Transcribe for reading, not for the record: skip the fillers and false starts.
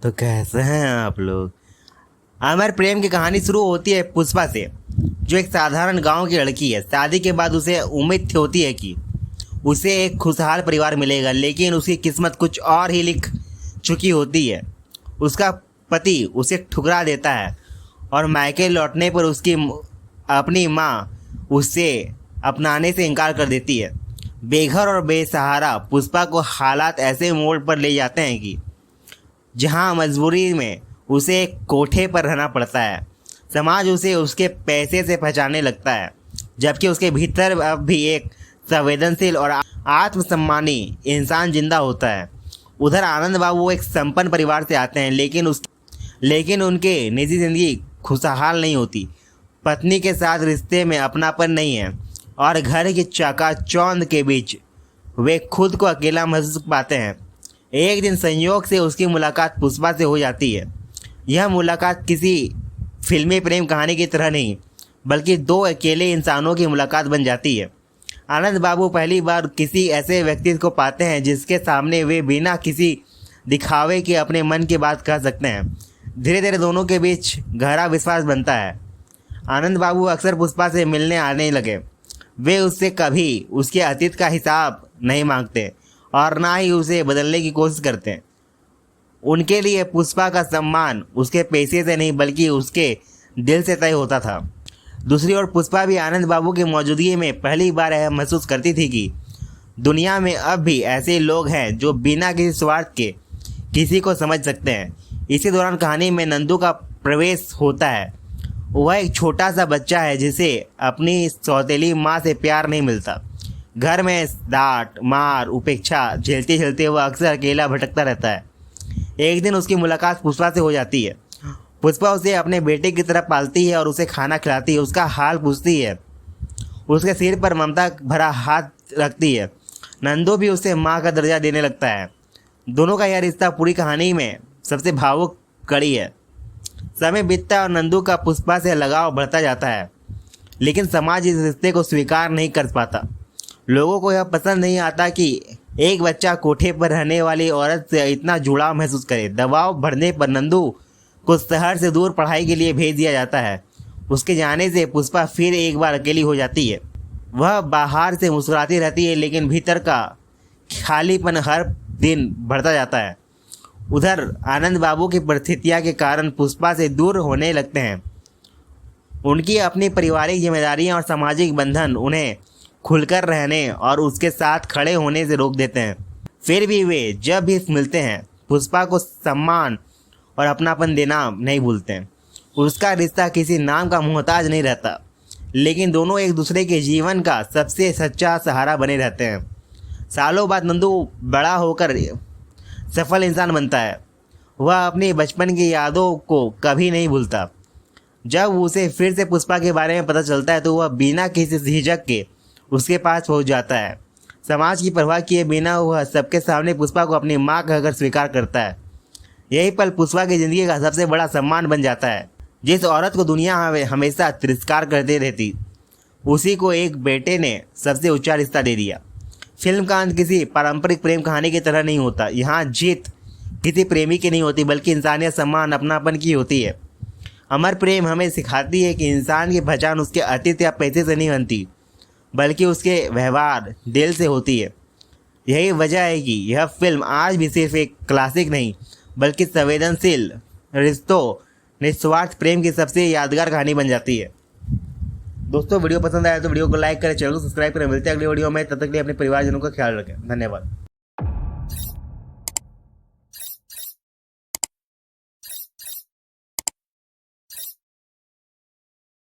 तो कैसे हैं आप लोग। अमर प्रेम की कहानी शुरू होती है पुष्पा से, जो एक साधारण गांव की लड़की है। शादी के बाद उसे उम्मीद होती है कि उसे एक खुशहाल परिवार मिलेगा, लेकिन उसकी किस्मत कुछ और ही लिख चुकी होती है। उसका पति उसे ठुकरा देता है और मायके लौटने पर उसकी अपनी माँ उसे अपनाने से इनकार कर देती है। बेघर और बेसहारा पुष्पा को हालात ऐसे मोड़ पर ले जाते हैं कि जहां मजबूरी में उसे एक कोठे पर रहना पड़ता है। समाज उसे उसके पैसे से पहचानने लगता है, जबकि उसके भीतर अब भी एक संवेदनशील और आत्मसम्मानी इंसान जिंदा होता है। उधर आनंद बाबू एक संपन्न परिवार से आते हैं, लेकिन उनके निजी जिंदगी खुशहाल नहीं होती। पत्नी के साथ रिश्ते में अपनापन नहीं है और घर की चकाचौंध के बीच वे खुद को अकेला महसूस पाते हैं। एक दिन संयोग से उसकी मुलाकात पुष्पा से हो जाती है। यह मुलाकात किसी फिल्मी प्रेम कहानी की तरह नहीं, बल्कि दो अकेले इंसानों की मुलाकात बन जाती है। आनंद बाबू पहली बार किसी ऐसे व्यक्ति को पाते हैं जिसके सामने वे बिना किसी दिखावे के अपने मन की बात कह सकते हैं। धीरे धीरे दोनों के बीच गहरा विश्वास बनता है। आनंद बाबू अक्सर पुष्पा से मिलने आने लगे। वे उससे कभी उसके अतीत का हिसाब नहीं मांगते और ना ही उसे बदलने की कोशिश करते। उनके लिए पुष्पा का सम्मान उसके पैसे से नहीं, बल्कि उसके दिल से तय होता था। दूसरी ओर पुष्पा भी आनंद बाबू की मौजूदगी में पहली बार यह महसूस करती थी कि दुनिया में अब भी ऐसे लोग हैं जो बिना किसी स्वार्थ के किसी को समझ सकते हैं। इसी दौरान कहानी में नंदू का प्रवेश होता है। वह एक छोटा सा बच्चा है जिसे अपनी सौतेली माँ से प्यार नहीं मिलता। घर में डांट मार उपेक्षा झेलते झेलते वह अक्सर अकेला भटकता रहता है। एक दिन उसकी मुलाकात पुष्पा से हो जाती है। पुष्पा उसे अपने बेटे की तरह पालती है और उसे खाना खिलाती है, उसका हाल पूछती है, उसके सिर पर ममता भरा हाथ रखती है। नंदू भी उसे माँ का दर्जा देने लगता है। दोनों का यह रिश्ता पूरी कहानी में सबसे भावुक कड़ी है। समय बीतता है और नंदू का पुष्पा से लगाव बढ़ता जाता है, लेकिन समाज इस रिश्ते को स्वीकार नहीं कर पाता। लोगों को यह पसंद नहीं आता कि एक बच्चा कोठे पर रहने वाली औरत से इतना जुड़ाव महसूस करे। दबाव बढ़ने पर नंदू को शहर से दूर पढ़ाई के लिए भेज दिया जाता है। उसके जाने से पुष्पा फिर एक बार अकेली हो जाती है। वह बाहर से मुस्कुराती रहती है, लेकिन भीतर का खालीपन हर दिन बढ़ता जाता है। उधर आनंद बाबू की परिस्थितियां के कारण पुष्पा से दूर होने लगते हैं। उनकी अपनी पारिवारिक जिम्मेदारियां और सामाजिक बंधन उन्हें खुलकर रहने और उसके साथ खड़े होने से रोक देते हैं। फिर भी वे जब भी मिलते हैं पुष्पा को सम्मान और अपनापन देना नहीं भूलते हैं। उसका रिश्ता किसी नाम का मोहताज नहीं रहता, लेकिन दोनों एक दूसरे के जीवन का सबसे सच्चा सहारा बने रहते हैं। सालों बाद नंदू बड़ा होकर सफल इंसान बनता है। वह अपनी बचपन की यादों को कभी नहीं भूलता। जब उसे फिर से पुष्पा के बारे में पता चलता है तो वह बिना किसी झिझक के उसके पास पहुंच जाता है। समाज की परवाह किए बिना वह सबके सामने पुष्पा को अपनी माँ कहकर स्वीकार करता है। यही पल पुष्पा की ज़िंदगी का सबसे बड़ा सम्मान बन जाता है। जिस औरत को दुनिया हमेशा तिरस्कार करते रहती, उसी को एक बेटे ने सबसे ऊंचा रिश्ता दे दिया। फिल्म का अंत किसी पारंपरिक प्रेम कहानी की तरह नहीं होता। यहाँ जीत किसी प्रेमी की नहीं होती, बल्कि इंसानियत, सम्मान, अपनापन की होती है। अमर प्रेम हमें सिखाती है कि इंसान की पहचान उसके अतीत या पैसे से नहीं बनती, बल्कि उसके व्यवहार, दिल से होती है। यही वजह है कि यह फिल्म आज भी सिर्फ एक क्लासिक नहीं, बल्कि संवेदनशील रिश्तों, निस्वार्थ प्रेम की सबसे यादगार कहानी बन जाती है। दोस्तों, वीडियो पसंद आया तो वीडियो को लाइक करें, चैनल को सब्सक्राइब करें। मिलते हैं अगली वीडियो में। तब तक के लिए अपने परिवारजनों का ख्याल रखें। धन्यवाद।